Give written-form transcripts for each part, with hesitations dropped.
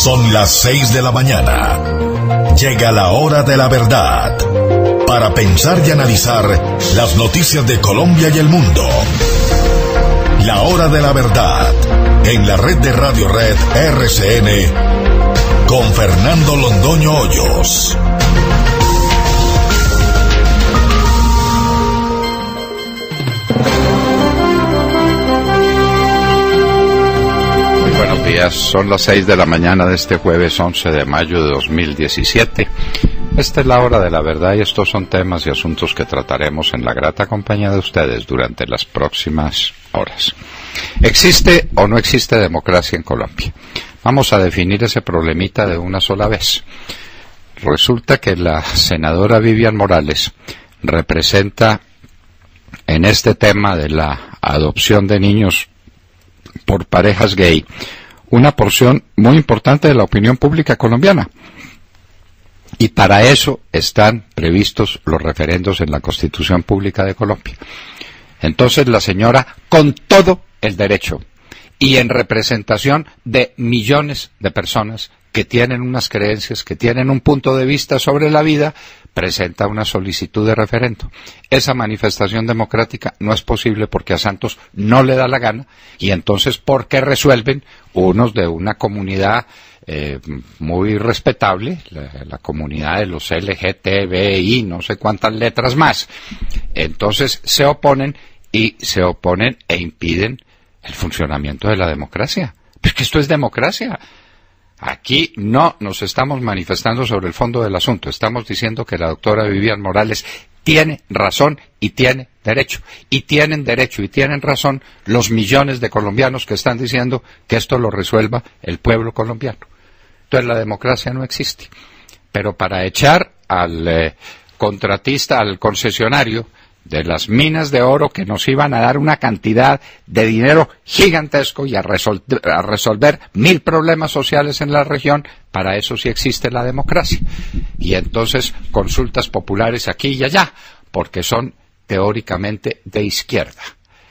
Son las 6 de la mañana. Llega la hora de la verdad. Para pensar y analizar las noticias de Colombia y el mundo. La hora de la verdad. En la red de Radio Red RCN. Con Fernando Londoño Hoyos. Buenos días, son las 6 de la mañana de este jueves 11 de mayo de 2017. Esta es la hora de la verdad y estos son temas y asuntos que trataremos en la grata compañía de ustedes durante las próximas horas. ¿Existe o no existe democracia en Colombia? Vamos a definir ese problemita de una sola vez. Resulta que la senadora Vivian Morales representa en este tema de la adopción de niños por parejas gay una porción muy importante de la opinión pública colombiana. Y para eso están previstos los referendos en la Constitución Pública de Colombia. Entonces la señora, con todo el derecho y en representación de millones de personas que tienen unas creencias, que tienen un punto de vista sobre la vida, presenta una solicitud de referendo. Esa manifestación democrática no es posible porque a Santos no le da la gana, y entonces ¿por qué resuelven unos de una comunidad muy respetable, la comunidad de los LGTBI, no sé cuántas letras más? Entonces se oponen e impiden el funcionamiento de la democracia. Pues que esto es democracia. Aquí no nos estamos manifestando sobre el fondo del asunto. Estamos diciendo que la doctora Vivian Morales tiene razón y tiene derecho. Y tienen derecho y tienen razón los millones de colombianos que están diciendo que esto lo resuelva el pueblo colombiano. Entonces la democracia no existe. Pero para echar al contratista, al concesionario de las minas de oro que nos iban a dar una cantidad de dinero gigantesco y a resolver 1000 problemas sociales en la región, para eso sí existe la democracia. Y entonces consultas populares aquí y allá, porque son teóricamente de izquierda.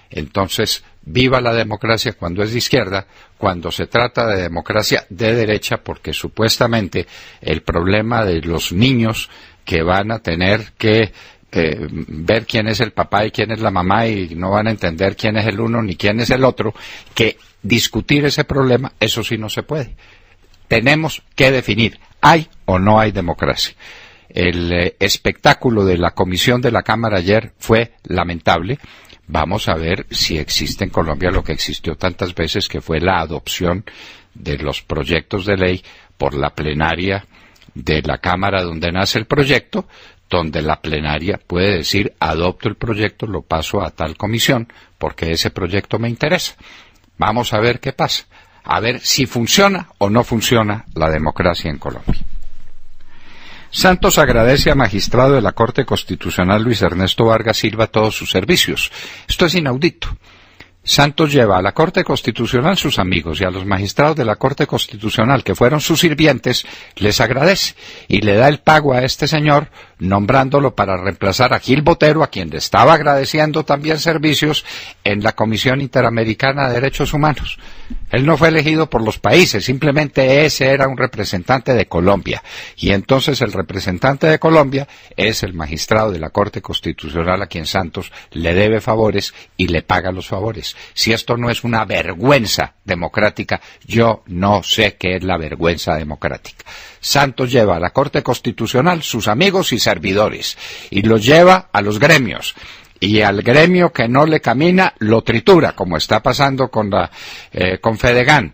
Entonces, viva la democracia cuando es de izquierda, cuando se trata de democracia de derecha, porque supuestamente el problema de los niños que van a tener que ver quién es el papá y quién es la mamá y no van a entender quién es el uno ni quién es el otro, que discutir ese problema, eso sí no se puede. Tenemos que definir, ¿hay o no hay democracia? El espectáculo de la comisión de la Cámara ayer fue lamentable. Vamos a ver si existe en Colombia lo que existió tantas veces, que fue la adopción de los proyectos de ley por la plenaria de la Cámara donde nace el proyecto, donde la plenaria puede decir, adopto el proyecto, lo paso a tal comisión, porque ese proyecto me interesa. Vamos a ver qué pasa, a ver si funciona o no funciona la democracia en Colombia. Santos agradece a magistrado de la Corte Constitucional Luis Ernesto Vargas Silva todos sus servicios. Esto es inaudito. Santos lleva a la Corte Constitucional sus amigos y a los magistrados de la Corte Constitucional, que fueron sus sirvientes, les agradece y le da el pago a este señor, nombrándolo para reemplazar a Gil Botero, a quien le estaba agradeciendo también servicios en la Comisión Interamericana de Derechos Humanos. Él no fue elegido por los países, simplemente ese era un representante de Colombia. Y entonces el representante de Colombia es el magistrado de la Corte Constitucional a quien Santos le debe favores y le paga los favores. Si esto no es una vergüenza democrática, yo no sé qué es la vergüenza democrática. Santos lleva a la Corte Constitucional sus amigos y servidores, y los lleva a los gremios. Y al gremio que no le camina, lo tritura, como está pasando con Fedegan.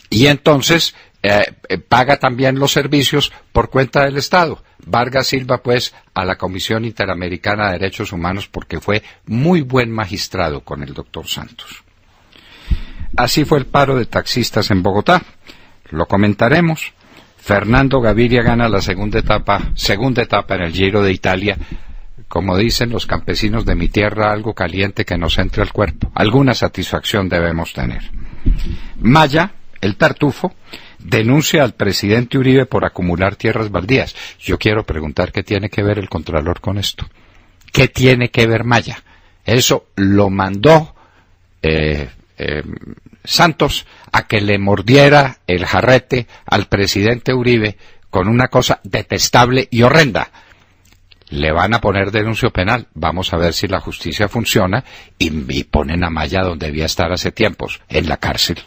Y entonces paga también los servicios por cuenta del Estado. Vargas Silva, pues, a la Comisión Interamericana de Derechos Humanos, porque fue muy buen magistrado con el doctor Santos. Así fue el paro de taxistas en Bogotá. Lo comentaremos. Fernando Gaviria gana la segunda etapa en el Giro de Italia. Como dicen los campesinos de mi tierra, algo caliente que nos entre al cuerpo. Alguna satisfacción debemos tener. Maya, el tartufo, denuncia al presidente Uribe por acumular tierras baldías. Yo quiero preguntar qué tiene que ver el Contralor con esto. ¿Qué tiene que ver Maya? Eso lo mandó Santos a que le mordiera el jarrete al presidente Uribe con una cosa detestable y horrenda. Le van a poner denuncio penal. Vamos a ver si la justicia funciona y ponen a Maya donde debía estar hace tiempos, en la cárcel.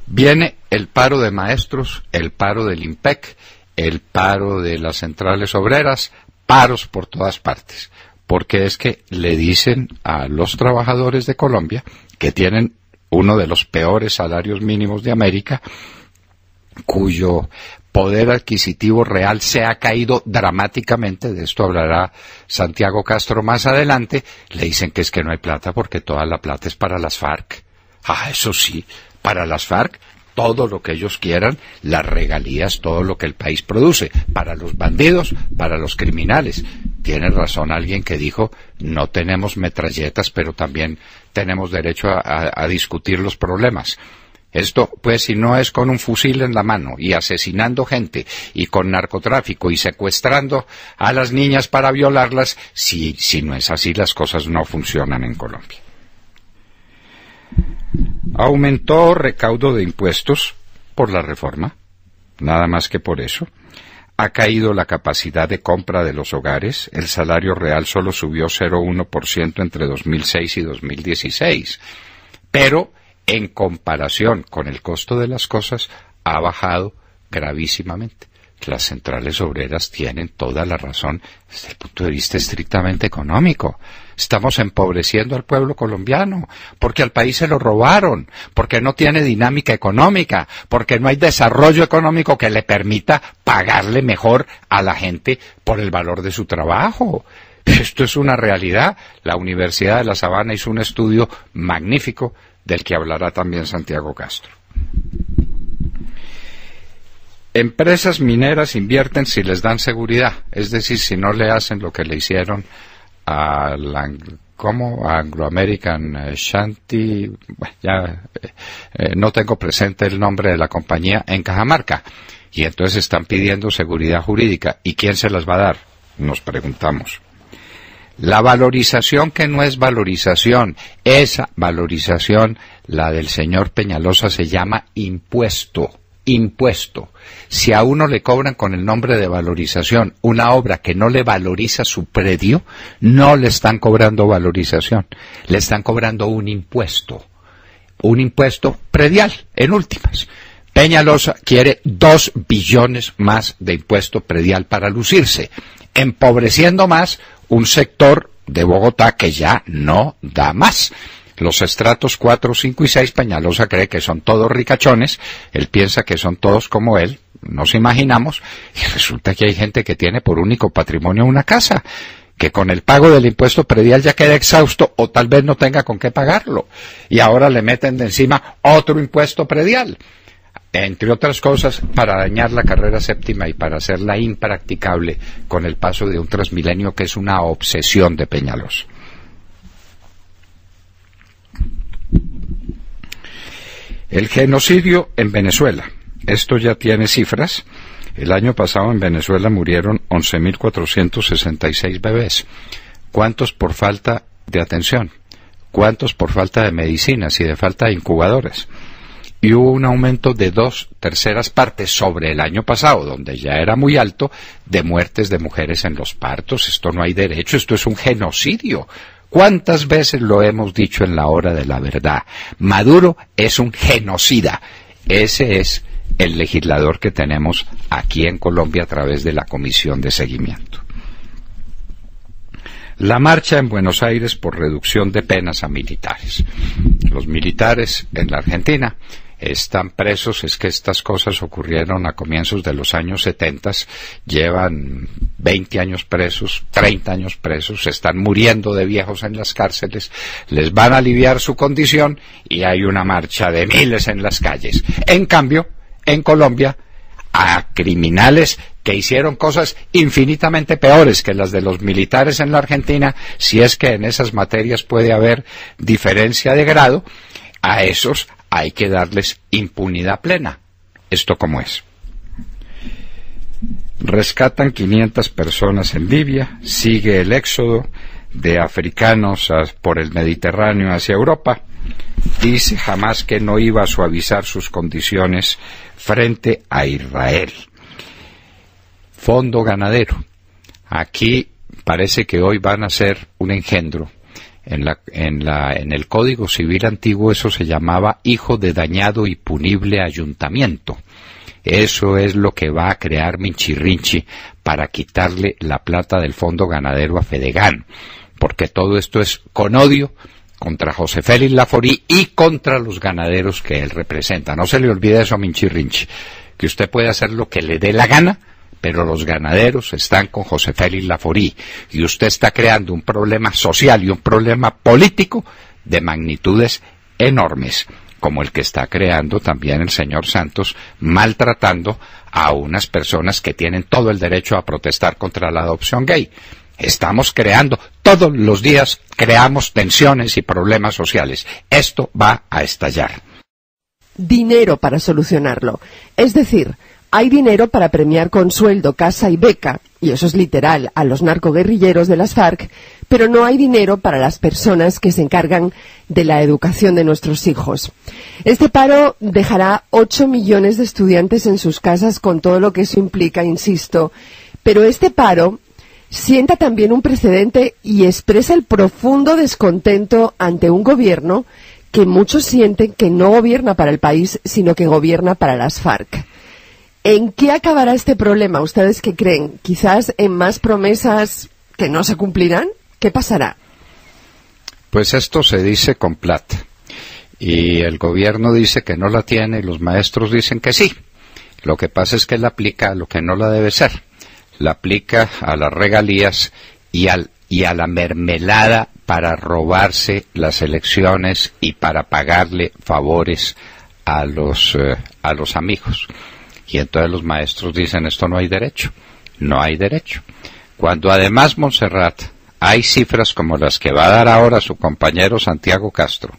Viene el paro de maestros, el paro del IMPEC, el paro de las centrales obreras, paros por todas partes. Porque es que le dicen a los trabajadores de Colombia, que tienen uno de los peores salarios mínimos de América, cuyo poder adquisitivo real se ha caído dramáticamente, de esto hablará Santiago Castro más adelante, le dicen que es que no hay plata porque toda la plata es para las FARC. Eso sí, para las FARC, todo lo que ellos quieran, las regalías, todo lo que el país produce, para los bandidos, para los criminales. Tiene razón alguien que dijo, no tenemos metralletas, pero también tenemos derecho a discutir los problemas. Esto, pues, si no es con un fusil en la mano y asesinando gente y con narcotráfico y secuestrando a las niñas para violarlas, si no es así, las cosas no funcionan en Colombia. Aumentó recaudo de impuestos por la reforma, nada más que por eso. Ha caído la capacidad de compra de los hogares, el salario real solo subió 0,1% entre 2006 y 2016, pero en comparación con el costo de las cosas ha bajado gravísimamente. Las centrales obreras tienen toda la razón desde el punto de vista estrictamente económico. Estamos empobreciendo al pueblo colombiano, porque al país se lo robaron, porque no tiene dinámica económica, porque no hay desarrollo económico que le permita pagarle mejor a la gente por el valor de su trabajo. Esto es una realidad. La Universidad de La Sabana hizo un estudio magnífico del que hablará también Santiago Castro. Empresas mineras invierten si les dan seguridad, es decir, si no le hacen lo que le hicieron a la Anglo American Shanty, no tengo presente el nombre de la compañía, en Cajamarca, y entonces están pidiendo seguridad jurídica. ¿Y quién se las va a dar? Nos preguntamos. La valorización que no es valorización, esa valorización, la del señor Peñalosa, se llama impuesto. Impuesto. Si a uno le cobran con el nombre de valorización una obra que no le valoriza su predio, no le están cobrando valorización, le están cobrando un impuesto predial, en últimas. Peñalosa quiere 2 billones más de impuesto predial para lucirse, empobreciendo más un sector de Bogotá que ya no da más. Los estratos 4, 5 y 6, Peñalosa cree que son todos ricachones, él piensa que son todos como él, nos imaginamos, y resulta que hay gente que tiene por único patrimonio una casa, que con el pago del impuesto predial ya queda exhausto o tal vez no tenga con qué pagarlo, y ahora le meten de encima otro impuesto predial, entre otras cosas para dañar la carrera séptima y para hacerla impracticable con el paso de un Transmilenio que es una obsesión de Peñalosa. El genocidio en Venezuela. Esto ya tiene cifras. El año pasado en Venezuela murieron 11.466 bebés. ¿Cuántos por falta de atención? ¿Cuántos por falta de medicinas y de falta de incubadores? Y hubo un aumento de 2/3 partes sobre el año pasado, donde ya era muy alto, de muertes de mujeres en los partos. Esto no hay derecho, esto es un genocidio. ¿Cuántas veces lo hemos dicho en la hora de la verdad? Maduro es un genocida. Ese es el legislador que tenemos aquí en Colombia a través de la Comisión de Seguimiento. La marcha en Buenos Aires por reducción de penas a militares. Los militares en la Argentina están presos, es que estas cosas ocurrieron a comienzos de los años 70, llevan 20 años presos, 30 años presos, se están muriendo de viejos en las cárceles, les van a aliviar su condición y hay una marcha de miles en las calles. En cambio, en Colombia, a criminales que hicieron cosas infinitamente peores que las de los militares en la Argentina, si es que en esas materias puede haber diferencia de grado, a esos hay que darles impunidad plena. ¿Esto cómo es? Rescatan 500 personas en Libia, sigue el éxodo, de africanos por el Mediterráneo hacia Europa, dice jamás que no iba a suavizar sus condiciones frente a Israel. Fondo ganadero. Aquí parece que hoy van a hacer un engendro. En el Código Civil antiguo eso se llamaba hijo de dañado y punible ayuntamiento. Eso es lo que va a crear Minchirrinchi para quitarle la plata del fondo ganadero a Fedegan, porque todo esto es con odio contra José Félix Laforí y contra los ganaderos que él representa. No se le olvide eso a Minchirrinchi, que usted puede hacer lo que le dé la gana, pero los ganaderos están con José Félix Laforí, y usted está creando un problema social y un problema político de magnitudes enormes, como el que está creando también el señor Santos, maltratando a unas personas que tienen todo el derecho a protestar contra la adopción gay. Estamos creando, todos los días creamos tensiones y problemas sociales. Esto va a estallar. Dinero para solucionarlo. Es decir, hay dinero para premiar con sueldo, casa y beca, y eso es literal, a los narcoguerrilleros de las FARC, pero no hay dinero para las personas que se encargan de la educación de nuestros hijos. Este paro dejará 8 millones de estudiantes en sus casas con todo lo que eso implica, insisto, pero este paro sienta también un precedente y expresa el profundo descontento ante un gobierno que muchos sienten que no gobierna para el país, sino que gobierna para las FARC. ¿En qué acabará este problema? ¿Ustedes qué creen? ¿Quizás en más promesas que no se cumplirán? ¿Qué pasará? Pues esto se dice con plata. Y el gobierno dice que no la tiene y los maestros dicen que sí. Lo que pasa es que la aplica a lo que no la debe ser. La aplica a las regalías y a la mermelada para robarse las elecciones y para pagarle favores a los amigos. Y entonces los maestros dicen, esto no hay derecho, no hay derecho. Cuando además, Montserrat, hay cifras como las que va a dar ahora su compañero Santiago Castro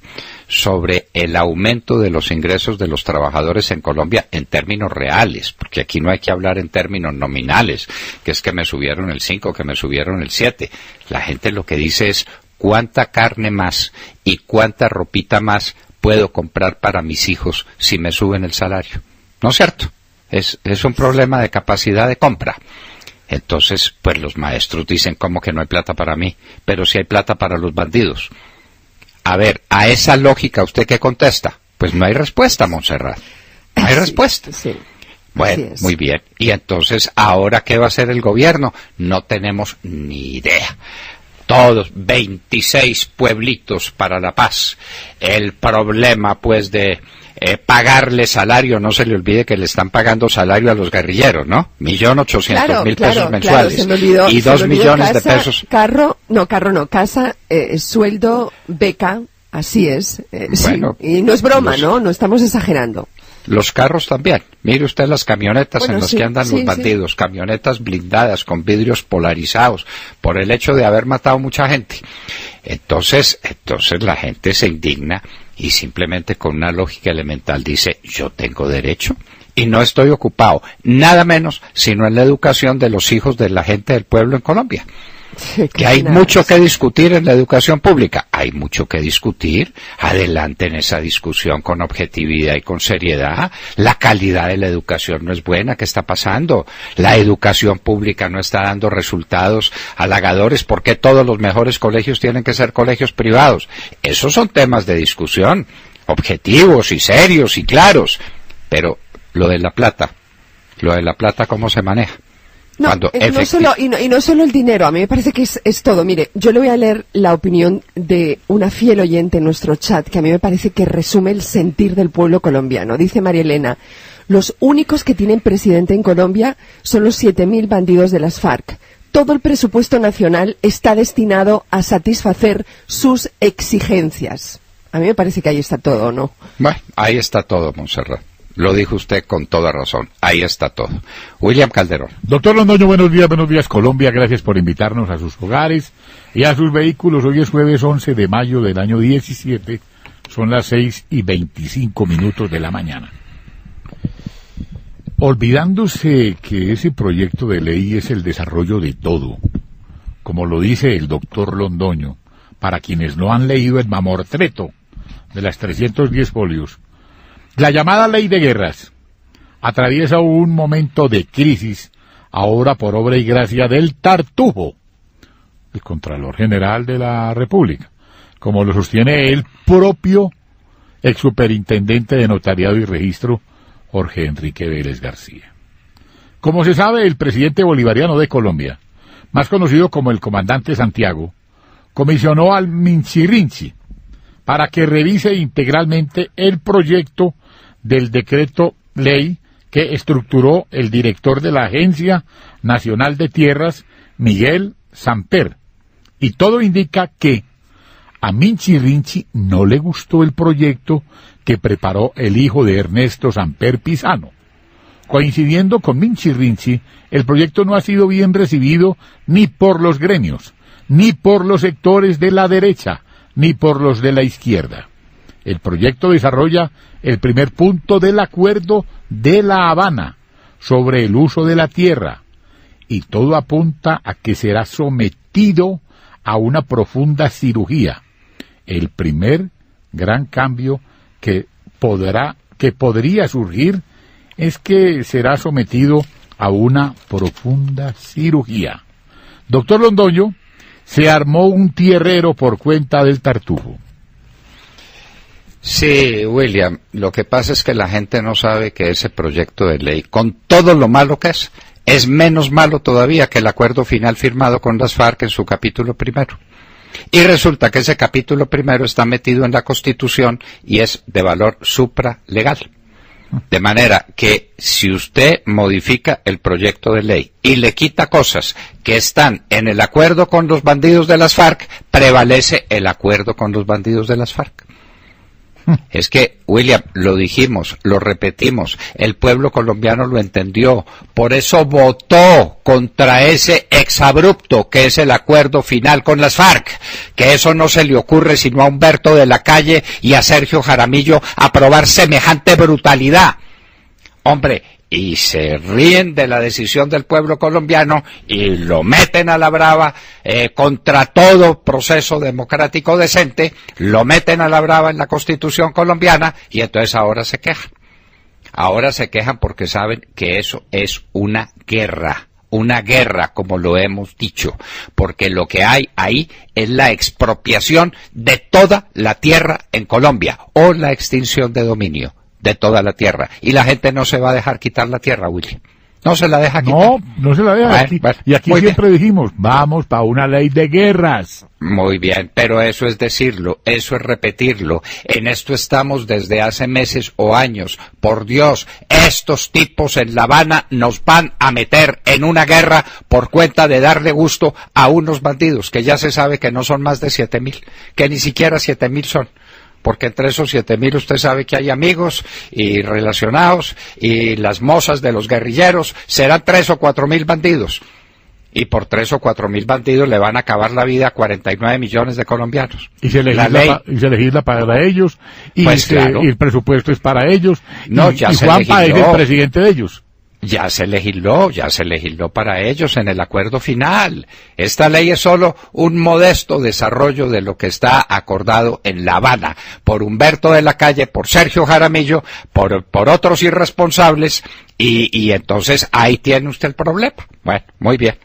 sobre el aumento de los ingresos de los trabajadores en Colombia en términos reales, porque aquí no hay que hablar en términos nominales, que es que me subieron el 5, que me subieron el 7. La gente lo que dice es, ¿cuánta carne más y cuánta ropita más puedo comprar para mis hijos si me suben el salario? ¿No es cierto? Es un problema de capacidad de compra. Entonces, pues los maestros dicen, ¿cómo que no hay plata para mí? Pero si hay plata para los bandidos. A ver, a esa lógica, ¿usted qué contesta? Pues no hay respuesta, Montserrat. No hay respuesta. Sí. Bueno, muy bien. Y entonces, ¿ahora qué va a hacer el gobierno? No tenemos ni idea. Todos, 26 pueblitos para la paz. El problema, pues, de pagarle salario, no se le olvide que le están pagando salario a los guerrilleros, ¿no? 1.800.000 pesos mensuales. Claro, se me olvidó, y 2 millones casa, de pesos. Carro no, casa, sueldo, beca, así es. Bueno, sí. Y no es broma, ¿no? No estamos exagerando. Los carros también. Mire usted las camionetas en las que andan los bandidos, camionetas blindadas con vidrios polarizados por el hecho de haber matado mucha gente. Entonces la gente se indigna y simplemente con una lógica elemental dice, yo tengo derecho y no estoy ocupado, nada menos sino en la educación de los hijos de la gente del pueblo en Colombia. Que hay mucho que discutir en la educación pública, hay mucho que discutir, adelante en esa discusión con objetividad y con seriedad. La calidad de la educación no es buena, ¿qué está pasando? La educación pública no está dando resultados halagadores, ¿por qué todos los mejores colegios tienen que ser colegios privados? Esos son temas de discusión, objetivos y serios y claros, pero lo de la plata, ¿cómo se maneja? No, no solo el dinero, a mí me parece que es todo. Mire, yo le voy a leer la opinión de una fiel oyente en nuestro chat, que a mí me parece que resume el sentir del pueblo colombiano. Dice María Elena, los únicos que tienen presidente en Colombia son los 7.000 bandidos de las FARC. Todo el presupuesto nacional está destinado a satisfacer sus exigencias. A mí me parece que ahí está todo, ¿no? Bueno, ahí está todo, Montserrat. Lo dijo usted con toda razón. Ahí está todo. William Calderón. Doctor Londoño, buenos días Colombia. Gracias por invitarnos a sus hogares y a sus vehículos. Hoy es jueves 11 de mayo del año 17. Son las 6:25 de la mañana. Olvidándose que ese proyecto de ley es el desarrollo de todo, como lo dice el doctor Londoño, para quienes no han leído el mamotreto de las 310 folios, la llamada ley de guerras atraviesa un momento de crisis, ahora por obra y gracia del Tartufo, el Contralor General de la República, como lo sostiene el propio exsuperintendente de Notariado y Registro, Jorge Enrique Vélez García. Como se sabe, el presidente bolivariano de Colombia, más conocido como el comandante Santiago, comisionó al Minchirrinchi para que revise integralmente el proyecto del decreto ley que estructuró el director de la Agencia Nacional de Tierras, Miguel Samper. Y todo indica que a Minchirrinchi no le gustó el proyecto que preparó el hijo de Ernesto Samper Pisano. Coincidiendo con Minchirrinchi, el proyecto no ha sido bien recibido ni por los gremios, ni por los sectores de la derecha, ni por los de la izquierda. El proyecto desarrolla el primer punto del Acuerdo de La Habana sobre el uso de la tierra, y todo apunta a que será sometido a una profunda cirugía. El primer gran cambio que podría surgir es que será sometido a una profunda cirugía. Doctor Londoño, se armó un tierrero por cuenta del Tartufo. Sí, William, lo que pasa es que la gente no sabe que ese proyecto de ley, con todo lo malo que es menos malo todavía que el acuerdo final firmado con las FARC en su capítulo primero. Y resulta que ese capítulo primero está metido en la Constitución y es de valor supralegal. De manera que si usted modifica el proyecto de ley y le quita cosas que están en el acuerdo con los bandidos de las FARC, prevalece el acuerdo con los bandidos de las FARC. Es que, William, lo dijimos, lo repetimos, el pueblo colombiano lo entendió, por eso votó contra ese exabrupto que es el acuerdo final con las FARC, que eso no se le ocurre sino a Humberto de la Calle y a Sergio Jaramillo aprobar semejante brutalidad. Hombre, y se ríen de la decisión del pueblo colombiano y lo meten a la brava contra todo proceso democrático decente, lo meten a la brava en la Constitución colombiana y entonces ahora se quejan. Ahora se quejan porque saben que eso es una guerra como lo hemos dicho, porque lo que hay ahí es la expropiación de toda la tierra en Colombia o la extinción de dominio de toda la tierra. Y la gente no se va a dejar quitar la tierra, Willy. No se la deja quitar. No se la deja. Y aquí siempre dijimos, vamos para una ley de guerras. Muy bien, pero eso es decirlo, eso es repetirlo. En esto estamos desde hace meses o años. Por Dios, estos tipos en La Habana nos van a meter en una guerra por cuenta de darle gusto a unos bandidos, que ya se sabe que no son más de 7,000, que ni siquiera 7,000 son. Porque entre esos 7,000 usted sabe que hay amigos y relacionados y las mozas de los guerrilleros serán 3 o 4,000 bandidos. Y por 3 o 4,000 bandidos le van a acabar la vida a 49 millones de colombianos. Y se legisla para ellos y, pues claro, y el presupuesto es para ellos. No, y ya se Juanpa es el presidente de ellos. Ya se legisló para ellos en el acuerdo final. Esta ley es solo un modesto desarrollo de lo que está acordado en La Habana por Humberto de la Calle, por Sergio Jaramillo, por otros irresponsables, y entonces ahí tiene usted el problema. Bueno, muy bien.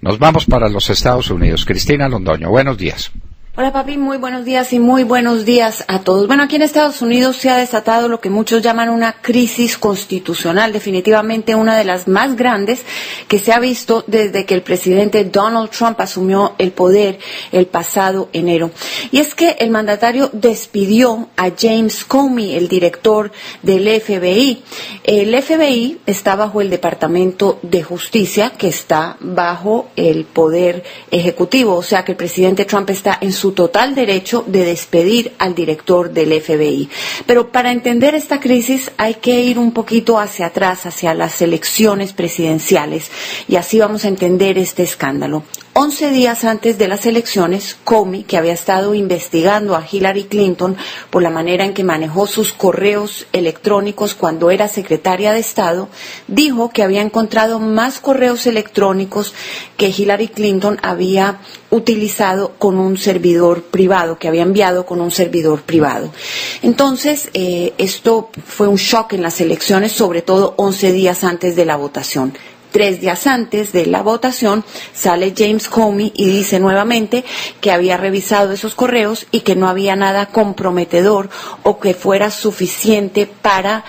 Nos vamos para los Estados Unidos. Cristina Londoño, buenos días. Hola papi, muy buenos días y muy buenos días a todos. Bueno, aquí en Estados Unidos se ha desatado lo que muchos llaman una crisis constitucional, definitivamente una de las más grandes que se ha visto desde que el presidente Donald Trump asumió el poder el pasado enero. Y es que el mandatario despidió a James Comey, el director del FBI. El FBI está bajo el Departamento de Justicia, que está bajo el Poder Ejecutivo, o sea que el presidente Trump está en su total derecho de despedir al director del FBI. Pero para entender esta crisis hay que ir un poquito hacia atrás, hacia las elecciones presidenciales, y así vamos a entender este escándalo. 11 días antes de las elecciones, Comey, que había estado investigando a Hillary Clinton por la manera en que manejó sus correos electrónicos cuando era secretaria de Estado, dijo que había encontrado más correos electrónicos que Hillary Clinton había utilizado con un servidor privado, que había enviado con un servidor privado. Entonces, esto fue un shock en las elecciones, sobre todo 11 días antes de la votación. 3 días antes de la votación sale James Comey y dice nuevamente que había revisado esos correos y que no había nada comprometedor o que fuera suficiente para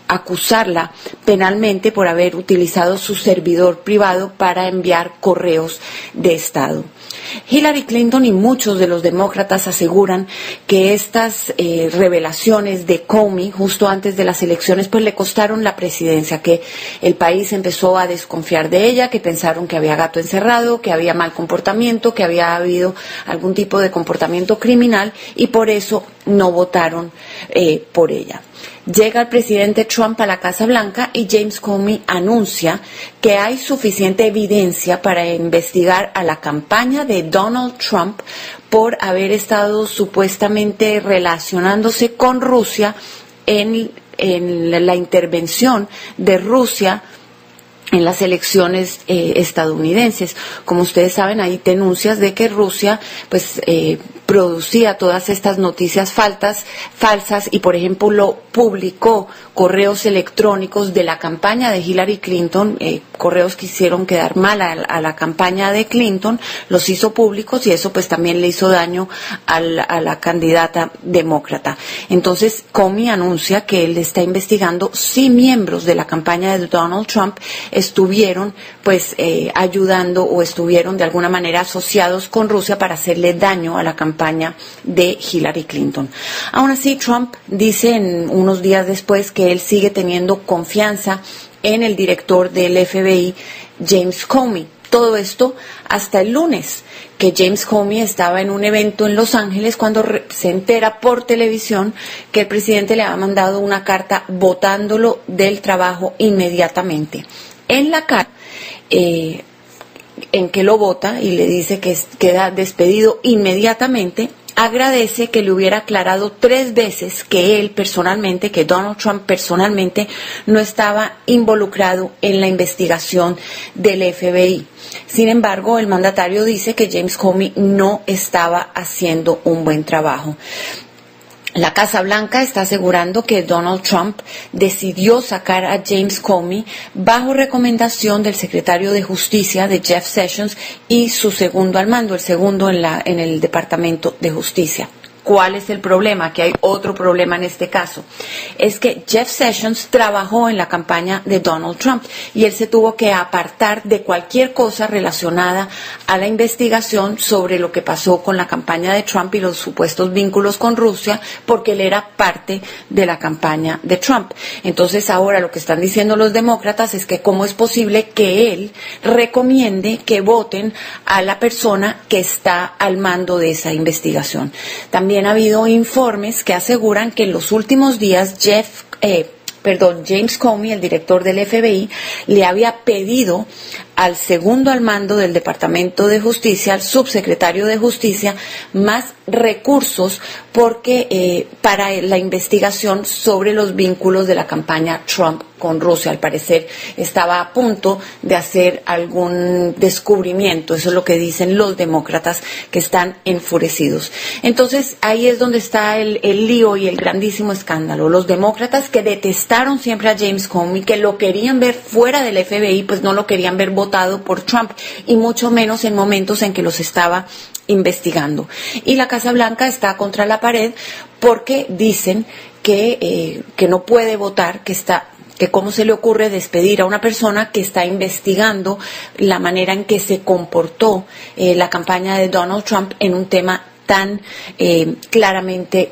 acusarla penalmente por haber utilizado su servidor privado para enviar correos de Estado. Hillary Clinton y muchos de los demócratas aseguran que estas revelaciones de Comey justo antes de las elecciones pues le costaron la presidencia, que el país empezó a desconfiar de ella, que pensaron que había gato encerrado, que había mal comportamiento, que había habido algún tipo de comportamiento criminal y por eso no votaron por ella. Llega el presidente Trump a la Casa Blanca y James Comey anuncia que hay suficiente evidencia para investigar a la campaña de Donald Trump por haber estado supuestamente relacionándose con Rusia en la intervención de Rusia en las elecciones estadounidenses. Como ustedes saben, hay denuncias de que Rusia pues producía todas estas noticias falsas y, por ejemplo, publicó correos electrónicos de la campaña de Hillary Clinton, correos que hicieron quedar mal a la campaña de Clinton, los hizo públicos y eso pues también le hizo daño a la candidata demócrata. Entonces, Comey anuncia que él está investigando si miembros de la campaña de Donald Trump estuvieron pues ayudando o estuvieron de alguna manera asociados con Rusia para hacerle daño a la campaña de Hillary Clinton. Aún así, Trump dice unos días después que él sigue teniendo confianza en el director del FBI, James Comey. Todo esto hasta el lunes, que James Comey estaba en un evento en Los Ángeles cuando se entera por televisión que el presidente le había mandado una carta botándolo del trabajo inmediatamente. En la carta en que lo vota y le dice que queda despedido inmediatamente, agradece que le hubiera aclarado 3 veces que él personalmente, que Donald Trump personalmente no estaba involucrado en la investigación del FBI. Sin embargo, el mandatario dice que James Comey no estaba haciendo un buen trabajo. La Casa Blanca está asegurando que Donald Trump decidió sacar a James Comey bajo recomendación del secretario de Justicia, de Jeff Sessions, y su segundo al mando, el segundo en el Departamento de Justicia. ¿Cuál es el problema? Que hay otro problema en este caso. Es que Jeff Sessions trabajó en la campaña de Donald Trump y él se tuvo que apartar de cualquier cosa relacionada a la investigación sobre lo que pasó con la campaña de Trump y los supuestos vínculos con Rusia, porque él era parte de la campaña de Trump. Entonces ahora lo que están diciendo los demócratas es que cómo es posible que él recomiende que voten a la persona que está al mando de esa investigación. También ha habido informes que aseguran que en los últimos días James Comey, el director del FBI, le había pedido al segundo al mando del Departamento de Justicia, al subsecretario de Justicia, más recursos porque para la investigación sobre los vínculos de la campaña Trump con Rusia. Al parecer estaba a punto de hacer algún descubrimiento. Eso es lo que dicen los demócratas, que están enfurecidos. Entonces ahí es donde está el lío y el grandísimo escándalo. Los demócratas, que detestaron siempre a James Comey, que lo querían ver fuera del FBI, pues no lo querían ver votado por Trump, y mucho menos en momentos en que los estaba investigando. Y la Casa Blanca está contra la pared porque dicen que no puede votar, que cómo se le ocurre despedir a una persona que está investigando la manera en que se comportó la campaña de Donald Trump en un tema tan claramente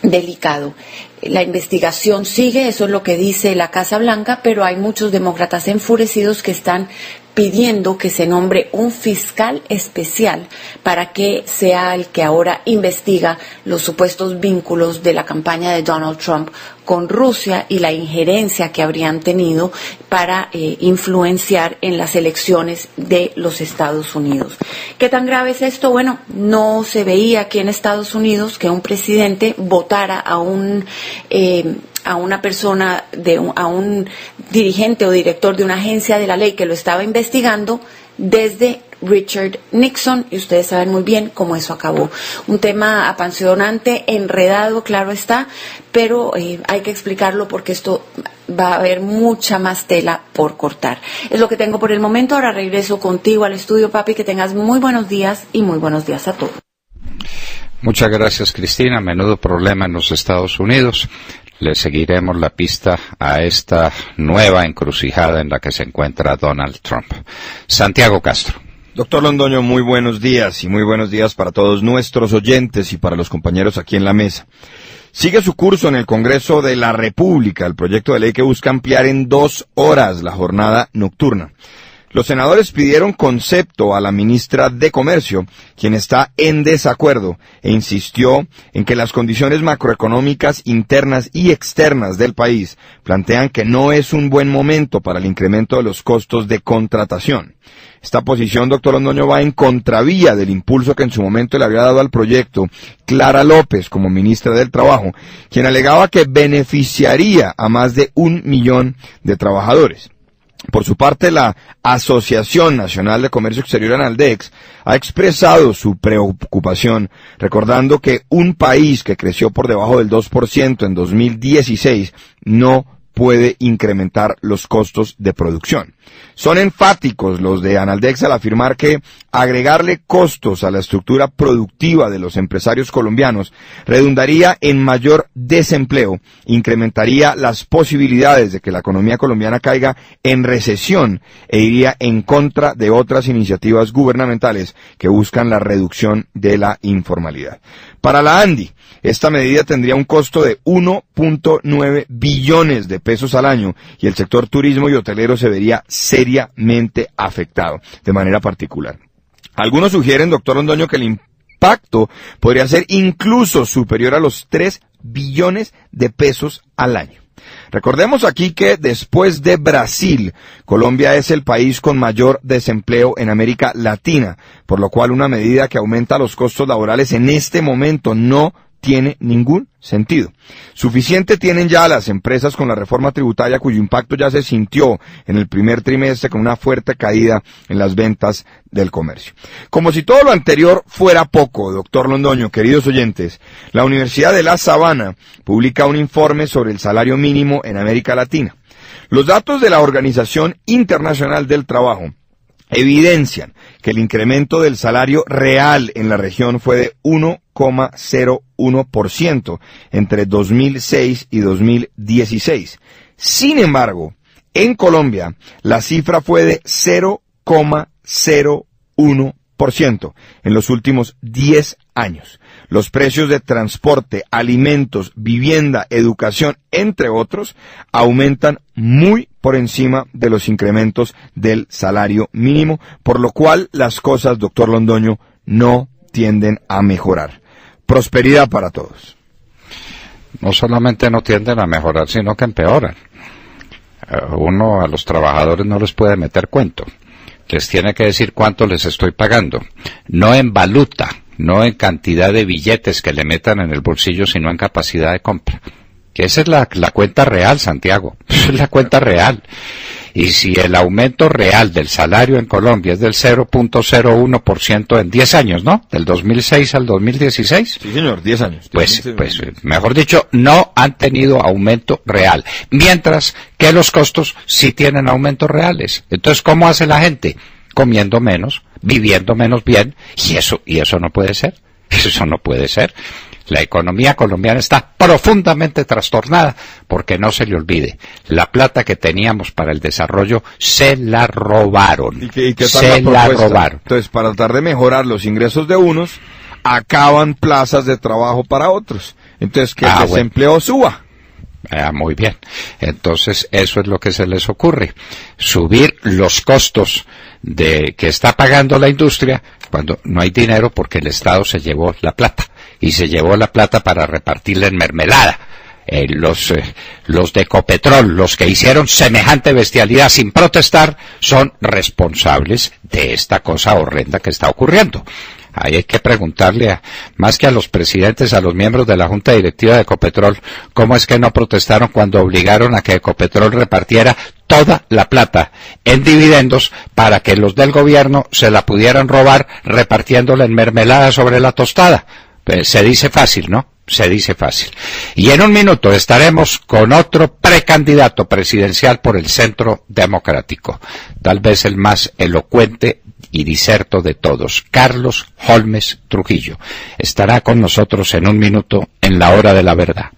delicado. La investigación sigue, eso es lo que dice la Casa Blanca, pero hay muchos demócratas enfurecidos que están pidiendo que se nombre un fiscal especial para que sea el que ahora investiga los supuestos vínculos de la campaña de Donald Trump con Rusia y la injerencia que habrían tenido para influenciar en las elecciones de los Estados Unidos. ¿Qué tan grave es esto? Bueno, no se veía aquí en Estados Unidos que un presidente votara a una persona, a un dirigente o director de una agencia de la ley que lo estaba investigando desde Richard Nixon, y ustedes saben muy bien cómo eso acabó. Un tema apasionante, enredado, claro está, pero hay que explicarlo porque esto va a haber mucha más tela por cortar. Es lo que tengo por el momento. Ahora regreso contigo al estudio, papi, que tengas muy buenos días y muy buenos días a todos. Muchas gracias, Cristina. Menudo problema en los Estados Unidos. Le seguiremos la pista a esta nueva encrucijada en la que se encuentra Donald Trump. Santiago Castro. Doctor Londoño, muy buenos días y muy buenos días para todos nuestros oyentes y para los compañeros aquí en la mesa. Sigue su curso en el Congreso de la República el proyecto de ley que busca ampliar en 2 horas la jornada nocturna. Los senadores pidieron concepto a la ministra de Comercio, quien está en desacuerdo, e insistió en que las condiciones macroeconómicas internas y externas del país plantean que no es un buen momento para el incremento de los costos de contratación. Esta posición, doctor Londoño, va en contravía del impulso que en su momento le había dado al proyecto Clara López como ministra del Trabajo, quien alegaba que beneficiaría a más de 1 millón de trabajadores. Por su parte, la Asociación Nacional de Comercio Exterior, ANALDEX, ha expresado su preocupación, recordando que un país que creció por debajo del 2% en 2016 no puede incrementar los costos de producción. Son enfáticos los de ANALDEX al afirmar que agregarle costos a la estructura productiva de los empresarios colombianos redundaría en mayor desempleo, incrementaría las posibilidades de que la economía colombiana caiga en recesión e iría en contra de otras iniciativas gubernamentales que buscan la reducción de la informalidad. Para la ANDI, esta medida tendría un costo de 1.9 billones de pesos al año y el sector turismo y hotelero se vería seriamente afectado de manera particular. Algunos sugieren, doctor Londoño, que el impacto podría ser incluso superior a los 3 billones de pesos al año. Recordemos aquí que después de Brasil, Colombia es el país con mayor desempleo en América Latina, por lo cual una medida que aumenta los costos laborales en este momento no tiene ningún sentido. Suficiente tienen ya las empresas con la reforma tributaria cuyo impacto ya se sintió en el primer trimestre con una fuerte caída en las ventas del comercio. Como si todo lo anterior fuera poco, doctor Londoño, queridos oyentes, la Universidad de La Sabana publica un informe sobre el salario mínimo en América Latina. Los datos de la Organización Internacional del Trabajo evidencian que el incremento del salario real en la región fue de 1,01% entre 2006 y 2016. Sin embargo, en Colombia, la cifra fue de 0,01% en los últimos 10 años. Los precios de transporte, alimentos, vivienda, educación, entre otros, aumentan muy por encima de los incrementos del salario mínimo, por lo cual las cosas, doctor Londoño, no tienden a mejorar. Prosperidad para todos. No solamente no tienden a mejorar, sino que empeoran. Uno a los trabajadores no les puede meter cuento. Les tiene que decir cuánto les estoy pagando. No en valuta, no en cantidad de billetes que le metan en el bolsillo, sino en capacidad de compra. Que esa es la cuenta real, Santiago. Esa es la cuenta real. Y si el aumento real del salario en Colombia es del 0.01% en 10 años, ¿no? Del 2006 al 2016. Sí, señor, 10 años. Pues, mejor dicho, no han tenido aumento real. Mientras que los costos sí tienen aumentos reales. Entonces, ¿cómo hace la gente? Comiendo menos, viviendo menos bien, y eso no puede ser. Eso no puede ser. La economía colombiana está profundamente trastornada, porque no se le olvide, la plata que teníamos para el desarrollo se la robaron. ¿Y qué tal la robaron? Entonces, para tratar de mejorar los ingresos de unos, acaban plazas de trabajo para otros. Entonces, que el desempleo suba. Muy bien. Entonces, eso es lo que se les ocurre. Subir los costos que está pagando la industria cuando no hay dinero porque el Estado se llevó la plata. Y se llevó la plata para repartirla en mermelada. Los de Ecopetrol, los que hicieron semejante bestialidad sin protestar, son responsables de esta cosa horrenda que está ocurriendo. Ahí hay que preguntarle, más que a los presidentes, a los miembros de la Junta Directiva de Ecopetrol, cómo es que no protestaron cuando obligaron a que Ecopetrol repartiera toda la plata en dividendos para que los del gobierno se la pudieran robar repartiéndola en mermelada sobre la tostada. Se dice fácil, ¿no? Se dice fácil. Y en un minuto estaremos con otro precandidato presidencial por el Centro Democrático, tal vez el más elocuente y diserto de todos, Carlos Holmes Trujillo. Estará con nosotros en un minuto en la hora de la verdad.